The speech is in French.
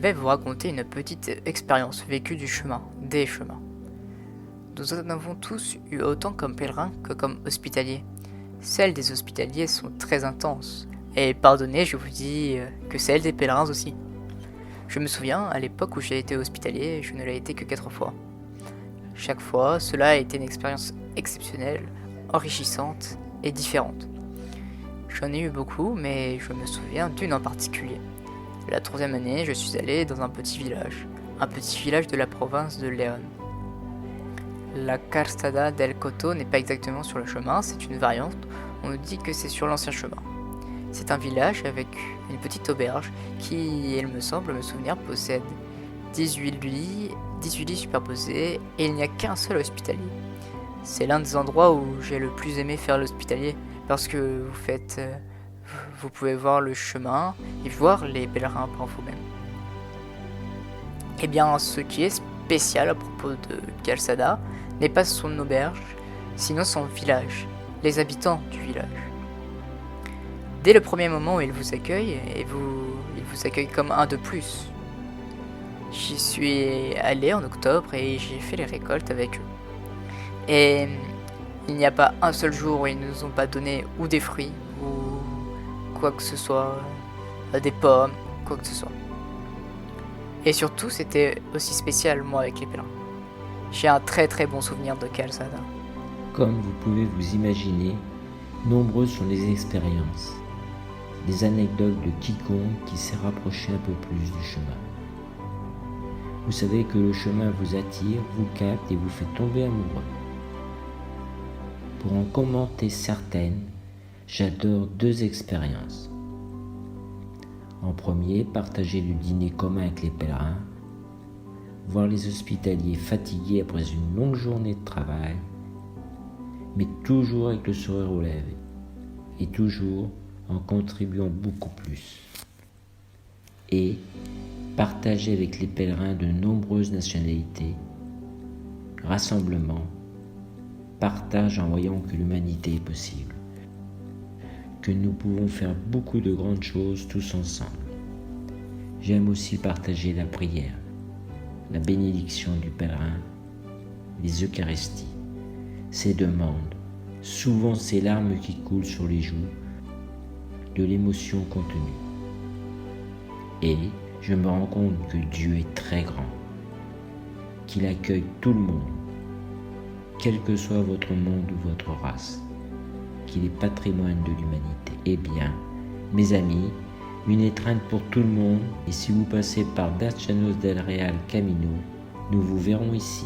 vais vous raconter une petite expérience vécue du chemin, des chemins. Nous en avons tous eu autant comme pèlerins que comme hospitaliers. Celles des hospitaliers sont très intenses, et pardonnez, je vous dis que celles des pèlerins aussi. Je me souviens, à l'époque où j'ai été hospitalier, je ne l'ai été que 4 fois. Chaque fois, cela a été une expérience exceptionnelle, enrichissante et différente. J'en ai eu beaucoup, mais je me souviens d'une en particulier. La 3e année, je suis allé dans un petit village de la province de León. La Calzada del Coto n'est pas exactement sur le chemin, c'est une variante, on nous dit que c'est sur l'ancien chemin. C'est un village avec une petite auberge qui, il me semble me souvenir, possède 18 lits superposés et il n'y a qu'un seul hospitalier. C'est l'un des endroits où j'ai le plus aimé faire l'hospitalier parce que vous pouvez voir le chemin et voir les pèlerins par vous-même. Eh bien, ce qui est spécial à propos de Calzada n'est pas son auberge, sinon son village, les habitants du village. Dès le premier moment où il vous accueille, il vous accueille comme un de plus. J'y suis allé en octobre et j'ai fait les récoltes avec eux. Et il n'y a pas un seul jour où ils ne nous ont pas donné ou des fruits, ou quoi que ce soit, des pommes, quoi que ce soit. Et surtout, c'était aussi spécial, moi, avec les pèlerins. J'ai un très très bon souvenir de Calzada. Comme vous pouvez vous imaginer, nombreuses sont les expériences, des anecdotes de quiconque qui s'est rapproché un peu plus du chemin. Vous savez que le chemin vous attire, vous capte et vous fait tomber amoureux. Pour en commenter certaines, j'adore 2 expériences. En premier, partager le dîner commun avec les pèlerins, voir les hospitaliers fatigués après une longue journée de travail, mais toujours avec le sourire aux lèvres et toujours en contribuant beaucoup plus. Et partager avec les pèlerins de nombreuses nationalités, rassemblement, partage en voyant que l'humanité est possible, que nous pouvons faire beaucoup de grandes choses tous ensemble. J'aime aussi partager la prière, la bénédiction du pèlerin, les Eucharisties, ses demandes, souvent ces larmes qui coulent sur les joues, de l'émotion contenue. Et je me rends compte que Dieu est très grand, qu'il accueille tout le monde, quel que soit votre monde ou votre race, qu'il est patrimoine de l'humanité. Eh bien, mes amis, une étreinte pour tout le monde, et si vous passez par Berchanos del Real Camino, nous vous verrons ici.